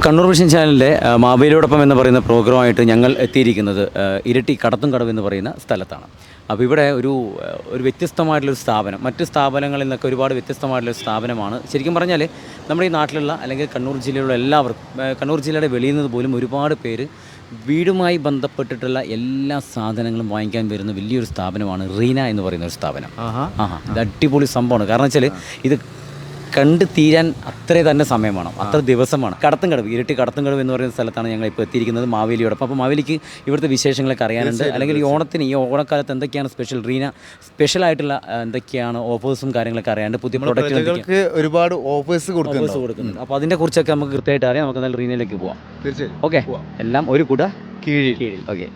Kannur vision ചാനലിലെ മാവേലിയോടൊപ്പം എന്ന് പറയുന്ന പ്രോഗ്രാമായിട്ട് ഞങ്ങൾ എത്തിയിരിക്കുന്നത് ഇരട്ടി കടത്തും കടവ് എന്ന് പറയുന്ന സ്ഥലത്താണ്. അപ്പോൾ ഇവിടെ ഒരു വ്യത്യസ്തമായിട്ടുള്ളൊരു സ്ഥാപനം, മറ്റ് സ്ഥാപനങ്ങളിൽ നിന്നൊക്കെ ഒരുപാട് വ്യത്യസ്തമായിട്ടുള്ളൊരു സ്ഥാപനമാണ്. ശരിക്കും പറഞ്ഞാൽ നമ്മുടെ ഈ നാട്ടിലുള്ള അല്ലെങ്കിൽ കണ്ണൂർ ജില്ലയിലുള്ള എല്ലാവർക്കും, കണ്ണൂർ ജില്ലയുടെ വെളിയിൽ നിന്ന് പോലും ഒരുപാട് പേര് വീടുമായി ബന്ധപ്പെട്ടിട്ടുള്ള എല്ലാ സാധനങ്ങളും വാങ്ങിക്കാൻ വരുന്ന വലിയൊരു സ്ഥാപനമാണ് റീന എന്ന് പറയുന്ന ഒരു സ്ഥാപനം. ഇത് അടിപൊളി സംഭവമാണ്. കാരണം വെച്ചാൽ ഇത് കണ്ട് തീരാൻ അത്രേ തന്നെ സമയം വേണം, അത്ര ദിവസമാണ്. കടത്തുംകടവ്, ഇരട്ടി കടത്തുംകടവ് എന്ന് പറയുന്ന സ്ഥലത്താണ് ഞങ്ങൾ ഇപ്പോൾ എത്തിയിരിക്കുന്നത് മാവേലിയോടൊപ്പം. അപ്പോൾ മാവേലിക്ക് ഇവിടുത്തെ വിശേഷങ്ങളൊക്കെ അറിയാനുണ്ട്, അല്ലെങ്കിൽ ഈ ഓണക്കാലത്ത് എന്തൊക്കെയാണ് സ്പെഷ്യൽ സ്പെഷ്യലായിട്ടുള്ള എന്തൊക്കെയാണ് ഓഫേഴ്സും കാര്യങ്ങളൊക്കെ അറിയാണ്ട്, പുതിയ പ്രൊഡക്റ്റുകൾക്ക് ഒരുപാട് ഓഫേഴ്സ് കൊടുക്കുന്നുണ്ട്. അപ്പോൾ അതിനെക്കുറിച്ചൊക്കെ നമുക്ക് കൃത്യമായിട്ട് അറിയാം. നമുക്ക് നല്ല റീനയിലേക്ക് പോവാം. തീർച്ചയായും. ഓക്കെ, എല്ലാം ഒരു കുട കീഴിൽ. ഓക്കെ,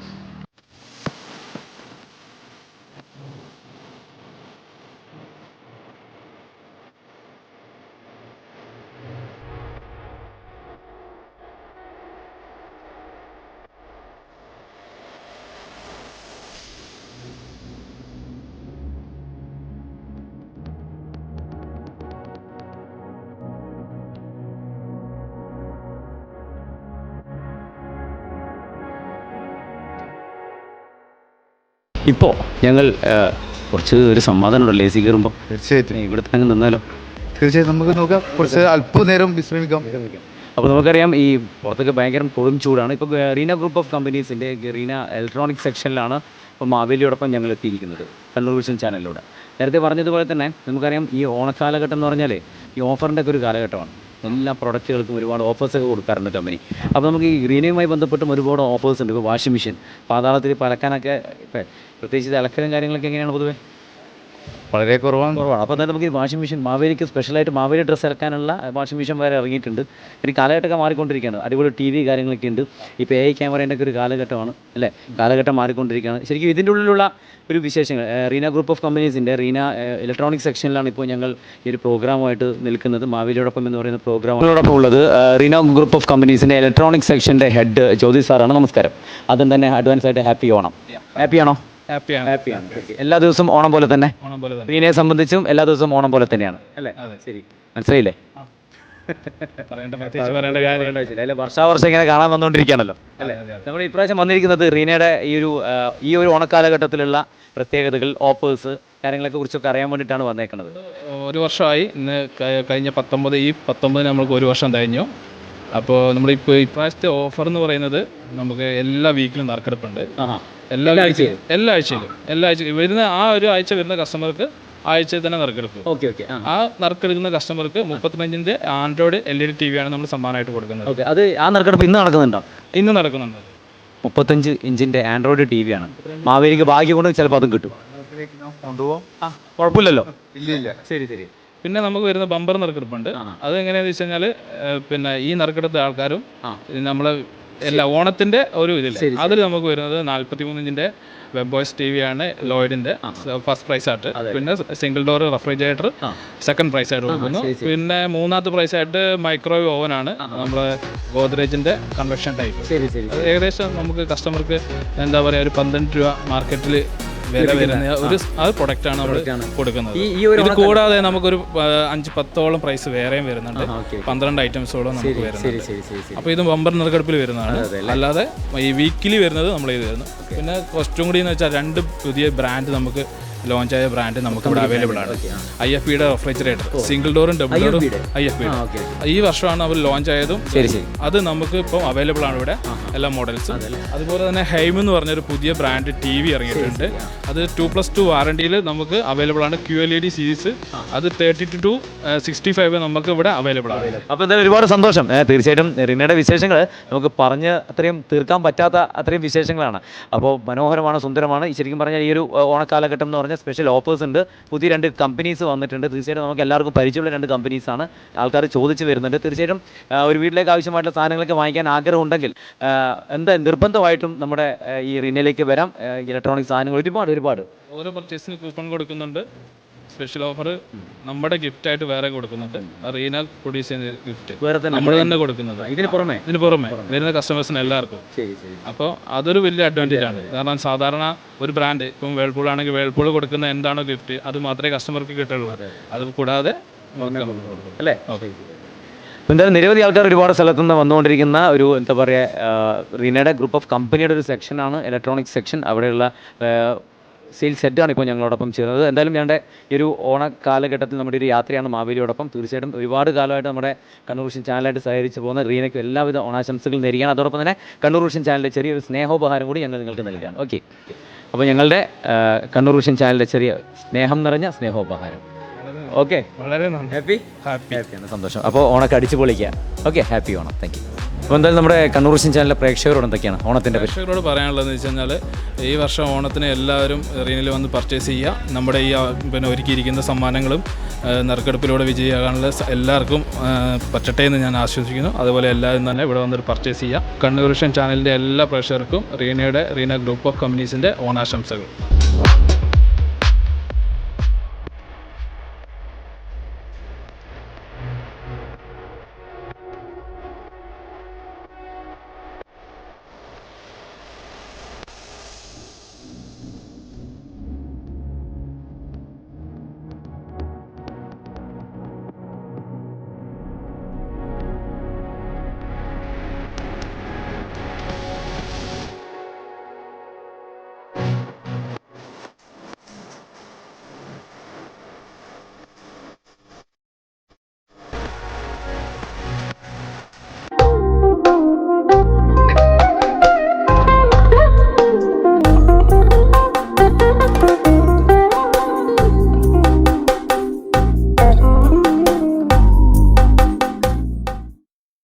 ഇപ്പോൾ ഞങ്ങൾ കുറച്ച് ഒരു സമാധാനമുണ്ടല്ലോ എ സി കയറുമ്പോൾ. തീർച്ചയായിട്ടും ഇവിടെ തന്നെ നിന്നാലോ? തീർച്ചയായും നമുക്ക് നോക്കാം, കുറച്ച് അല്പനേരം വിശ്രമിക്കാം. അപ്പോൾ നമുക്കറിയാം ഈ പുറത്തൊക്കെ ഭയങ്കര കൊടും ചൂടാണ്. ഇപ്പോൾ റീന ഗ്രൂപ്പ് ഓഫ് കമ്പനീസിൻ്റെ റീന ഇലക്ട്രോണിക് സെക്ഷനിലാണ് ഇപ്പോൾ മാവേലിയോടൊപ്പം ഞങ്ങൾ എത്തിയിരിക്കുന്നത് കണ്ണൂർ വിഷൻ ചാനലിലൂടെ. നേരത്തെ പറഞ്ഞതുപോലെ തന്നെ നമുക്കറിയാം ഈ ഓണക്കാലഘട്ടം എന്ന് പറഞ്ഞാൽ ഈ ഓഫറിൻ്റെ ഒക്കെ ഒരു കാലഘട്ടമാണ്. എല്ലാ പ്രൊഡക്റ്റുകൾക്കും ഒരുപാട് ഓഫേഴ്സൊക്കെ കൊടുക്കാറുണ്ട് കമ്പനി. അപ്പോൾ നമുക്ക് ഈ ഗ്രീനയുമായി ബന്ധപ്പെട്ടും ഒരുപാട് ഓഫേഴ്സ് ഉണ്ട്. ഇപ്പോൾ വാഷിംഗ് മെഷീൻ, പാതാളത്തിൽ അലക്കാനൊക്കെ, ഇപ്പോൾ പ്രത്യേകിച്ച് അലക്കലും കാര്യങ്ങളൊക്കെ എങ്ങനെയാണ് പൊതുവേ? വളരെ കുറവാണ്. അപ്പോൾ തന്നെ നമുക്ക് ഈ വാഷിംഗ് മെഷീൻ, മാവേലിക്ക് സ്പെഷ്യലായിട്ട് മാവേലി ഡ്രസ്സ് ഇറക്കാനുള്ള വാഷിംഗ് മെഷീൻ വരെ ഇറങ്ങിയിട്ടുണ്ട്. ഇനി കാലഘട്ടമൊക്കെ മാറിക്കൊണ്ടിരിക്കുകയാണ്. അടിപൊളി ടി വി കാര്യങ്ങളൊക്കെ ഉണ്ട്. ഇപ്പോൾ AI ക്യാമറേൻ്റെ ഒക്കെ ഒരു കാലഘട്ടമാണ് അല്ലേ? കാലഘട്ടം മാറിക്കൊണ്ടിരിക്കുകയാണ്. ശരിക്കും ഇതിൻ്റെ ഉള്ളിലുള്ള ഒരു വിശേഷങ്ങൾ റീന ഗ്രൂപ്പ് ഓഫ് കമ്പനീസിൻ്റെ റീന ഇലക്ട്രോണിക് സെക്ഷനിലാണ് ഇപ്പോൾ ഞങ്ങൾ ഈ ഒരു പ്രോഗ്രാമുമായിട്ട് നിൽക്കുന്നത്. മാവേലിയോടൊപ്പം എന്ന് പറയുന്ന പ്രോഗ്രാമിനോടൊപ്പം ഉള്ളത് റീന ഗ്രൂപ്പ് ഓഫ് കമ്പനീസിൻ്റെ ഇലക്ട്രോണിക് സെക്ഷൻ്റെ ഹെഡ് ജ്യോതി സാറാണ്. നമസ്കാരം. അതും തന്നെ അഡ്വാൻസ് ആയിട്ട് ഹാപ്പി ഓണം. ഹാപ്പിയാണോ? ഹാപ്പിയാണ്. എല്ലാ ദിവസവും ഓണം പോലെ തന്നെ റീനയെ സംബന്ധിച്ചും എല്ലാ ദിവസവും ഓണം പോലെ തന്നെയാണ് അല്ലേ? ശരി, മനസ്സിലായില്ലേ? അല്ലെ, വർഷാവർഷം ഇങ്ങനെ കാണാൻ വന്നുകൊണ്ടിരിക്കുകയാണല്ലോ അല്ലേ? നമ്മൾ ഇപ്രാവശ്യം വന്നിരിക്കുന്നത് റീനയുടെ ഈ ഒരു ഓണക്കാലഘട്ടത്തിലുള്ള പ്രത്യേകതകൾ, ഓഫേഴ്സ് കാര്യങ്ങളൊക്കെ കുറിച്ചൊക്കെ അറിയാൻ വേണ്ടിയിട്ടാണ് വന്നേക്കുന്നത്. ഒരു വർഷമായി ഇന്ന്, കഴിഞ്ഞ 19 നമ്മൾക്ക് ഒരു വർഷം കഴിഞ്ഞു. അപ്പോൾ നമ്മളിപ്പോൾ ഇപ്രാവശ്യത്തെ ഓഫർ എന്ന് പറയുന്നത് നമുക്ക് എല്ലാ വീക്കിലും നറുക്കെടുപ്പുണ്ട്. എല്ലാ ആഴ്ചയിലും വരുന്ന ഒരു ആഴ്ച വരുന്ന കസ്റ്റമർക്ക് ആഴ്ചയിൽ തന്നെ നറുക്കെടുപ്പ്. ആ നറുക്കെടുക്കുന്ന കസ്റ്റമർക്ക് 35-ഇഞ്ച് ആൻഡ്രോയിഡ് LED TV ആണ് നമ്മൾ സമ്മാനമായിട്ട് കൊടുക്കുന്നത്. അത് ആ നറുക്കെടുപ്പ് ഇന്ന് നടക്കുന്നുണ്ടോ? ഇന്ന് നടക്കുന്നുണ്ട്. 35 ഇഞ്ചിൻ്റെ ആൻഡ്രോയിഡ് TV ആണ്. മാവേലിക്ക് ഭാഗ്യം കൊണ്ട് ചിലപ്പോൾ അതും കിട്ടും. കുഴപ്പമില്ലല്ലോ. ഇല്ല. ശരി. പിന്നെ നമുക്ക് വരുന്ന ബമ്പർ നറുക്കെടുപ്പുണ്ട്. അത് എങ്ങനെയാണെന്ന് വെച്ച് കഴിഞ്ഞാൽ, പിന്നെ ഈ നറുക്കെടുത്ത ആൾക്കാരും നമ്മൾ എല്ലാ ഓണത്തിൻ്റെ ഒരു ഇതില്ല, അതിൽ നമുക്ക് വരുന്നത് 43-ഇഞ്ചിൻ്റെ വെബ് ബോയ്സ് TV ആണ് ലോയിഡിൻ്റെ ഫസ്റ്റ് പ്രൈസ് ആയിട്ട്. പിന്നെ single door refrigerator second prize ആയിട്ട് കൊടുക്കുന്നു. പിന്നെ മൂന്നാമത്തെ പ്രൈസ് ആയിട്ട് മൈക്രോവേവ് ഓവൻ ആണ്, നമ്മുടെ ഗോദ്രേജിൻ്റെ കൺവെക്ഷൻ ടൈപ്പ്. ഏകദേശം നമുക്ക് കസ്റ്റമർക്ക് എന്താ പറയുക, ഒരു 12 രൂപ മാർക്കറ്റിൽ വില വരുന്ന ഒരു പ്രൊഡക്റ്റാണ് നമ്മൾ കൊടുക്കുന്നത്. ഇത് കൂടാതെ നമുക്കൊരു 5-10ഓളം പ്രൈസ് വേറെയും വരുന്നുണ്ട്. 12 ഐറ്റംസോളം നമുക്ക് വരുന്നുണ്ട്. അപ്പോൾ ഇത് ബമ്പർ നറുക്കെടുപ്പിൽ വരുന്നതാണ്. അല്ലാതെ ഈ വീക്കിലി വരുന്നത് നമ്മൾ ഇത് വരുന്നു. പിന്നെ കുറച്ചും കൂടി എന്ന് വെച്ചാൽ 2 പുതിയ ബ്രാൻഡ് നമുക്ക് ലോഞ്ച് ആയ ബ്രാൻഡ് നമുക്ക് ഇവിടെ അവൈലബിൾ ആണ്. IFBയുടെ റെഫ്രിജറേറ്റർ, സിംഗിൾ ഡോറും ഡബിൾ ഡോറും IFB ഈ വർഷമാണ് അവർ ലോഞ്ച് ആയതും. അത് നമുക്ക് ഇപ്പം അവൈലബിൾ ആണ് ഇവിടെ എല്ലാ മോഡൽസും. അതുപോലെ തന്നെ ഹൈം എന്ന് പറഞ്ഞൊരു പുതിയ ബ്രാൻഡ് TV ഇറങ്ങിയിട്ടുണ്ട്. അത് 2+2 വാറണ്ടിയിൽ നമുക്ക് അവൈലബിൾ ആണ്. QLED സീരീസ് അത് 32 to 65 നമുക്ക് ഇവിടെ അവൈലബിൾ ആണ്. അപ്പോൾ എന്തായാലും ഒരുപാട് സന്തോഷം. തീർച്ചയായിട്ടും റീനയുടെ വിശേഷങ്ങൾ നമുക്ക് പറഞ്ഞ് അത്രയും തീർക്കാൻ പറ്റാത്ത അത്രയും വിശേഷങ്ങളാണ്. അപ്പോൾ മനോഹരമാണ്, സുന്ദരമാണ്. ശരിക്കും പറഞ്ഞാൽ ഈ ഒരു ഓണക്കാലഘട്ടം എന്ന് പറഞ്ഞാൽ സ്പെഷ്യൽ ഓഫേഴ്സ് ഉണ്ട്. പുതിയ 2 കമ്പനീസ് വന്നിട്ടുണ്ട്. തീർച്ചയായിട്ടും നമുക്ക് എല്ലാവർക്കും പരിചയമുള്ള 2 കമ്പനീസാണ്. ആൾക്കാർ ചോദിച്ച് വരുന്നുണ്ട്. തീർച്ചയായിട്ടും ഒരു വീട്ടിലേക്ക് ആവശ്യമായിട്ടുള്ള സാധനങ്ങളൊക്കെ വാങ്ങിക്കാൻ ആഗ്രഹം ഉണ്ടെങ്കിൽ നിർബന്ധമായിട്ടും നമ്മുടെ ഈ റീനയിലേക്ക് വരാം. ഇലക്ട്രോണിക് സാധനങ്ങൾ ഒരുപാട് ഓരോ പർച്ചേസിന് കൂപ്പൺ കൊടുക്കുന്നുണ്ട്. സ്പെഷ്യൽ ഓഫർ നമ്മുടെ ഗിഫ്റ്റായിട്ട് വേറെ കൊടുക്കുന്നുണ്ട്. റീന പ്രൊഡ്യൂസ് ചെയ്യുന്ന ഗിഫ്റ്റ് വേറെ നമ്മൾ തന്നെ കൊടുക്കുന്നത്. ഇതിന് പുറമെ വരുന്ന കസ്റ്റമേഴ്സിന് എല്ലാവർക്കും. അപ്പോൾ അതൊരു വലിയ അഡ്വാൻറ്റേജ് ആണ്. കാരണം സാധാരണ ഒരു ബ്രാൻഡ്, ഇപ്പം വേൾപൂൾ ആണെങ്കിൽ വേൾപൂൾ കൊടുക്കുന്ന എന്താണോ ഗിഫ്റ്റ് അത് മാത്രമേ കസ്റ്റമർക്ക് കിട്ടുള്ളൂ. അത് കൂടാതെ അല്ലേ? എന്തായാലും നിരവധി ആൾക്കാർ ഒരുപാട് സ്ഥലത്തുനിന്ന് വന്നുകൊണ്ടിരിക്കുന്ന ഒരു എന്താ പറയുക റീനയുടെ ഗ്രൂപ്പ് ഓഫ് കമ്പനിയുടെ ഒരു സെക്ഷനാണ് ഇലക്ട്രോണിക്സ് സെക്ഷൻ. അവിടെയുള്ള സെയിൽസ് ഹെഡാണ് ഇപ്പോൾ ഞങ്ങളോടൊപ്പം ചേർന്നത്. എന്തായാലും ഞങ്ങളുടെ ഈ ഒരു ഓണ കാലഘട്ടത്തിൽ നമ്മുടെ ഒരു യാത്രയാണ് മാവേലിയോടൊപ്പം. തീർച്ചയായിട്ടും ഒരുപാട് കാലമായിട്ട് നമ്മുടെ കണ്ണൂർ വിഷൻ ചാനലായിട്ട് സഹകരിച്ച് പോകുന്ന റീനയ്ക്ക് എല്ലാവിധ ഓണാശംസകൾ നേരുകയാണ്. അതോടൊപ്പം തന്നെ കണ്ണൂർ വിഷൻ ചാനലിൻ്റെ ചെറിയൊരു സ്നേഹോപഹാരം കൂടി ഞങ്ങൾ നിങ്ങൾക്ക് നൽകുകയാണ്. ഓക്കെ, അപ്പോൾ ഞങ്ങളുടെ കണ്ണൂർ വിഷൻ ചാനലിൻ്റെ ചെറിയ സ്നേഹം നിറഞ്ഞ സ്നേഹോപഹാരം. ഓക്കെ, വളരെ നന്ദി. ഹാപ്പിയാണ്, സന്തോഷം. അപ്പോൾ ഓണൊക്കെ അടിച്ചു പൊളിക്കുക. Okay, happy Onam. Thank you. അപ്പോൾ എന്തായാലും നമ്മുടെ കണ്ണൂർ വിഷൻ ചാനലിലെ പ്രേക്ഷകരോട് എന്തൊക്കെയാണ് ഓണത്തിൻ്റെ പ്രേക്ഷകരോട് പറയാനുള്ളതെന്ന് വെച്ച് കഴിഞ്ഞാൽ ഈ വർഷം ഓണത്തിന് എല്ലാവരും റീനിൽ വന്ന് പർച്ചേസ് ചെയ്യുക. നമ്മുടെ ഈ പിന്നെ ഒരുക്കിയിരിക്കുന്ന സമ്മാനങ്ങളും നറുക്കെടുപ്പിലൂടെ വിജയിയാകാനുള്ള എല്ലാവർക്കും പറ്റട്ടെ എന്ന് ഞാൻ ആശംസിക്കുന്നു. അതുപോലെ എല്ലാവരും തന്നെ ഇവിടെ വന്നിട്ട് പർച്ചേസ് ചെയ്യുക. കണ്ണൂർ വിഷൻ ചാനലിൻ്റെ എല്ലാ പ്രേക്ഷകർക്കും റീന ഗ്രൂപ്പ് ഓഫ് കമ്പനീസിൻ്റെ ഓണാശംസകൾ.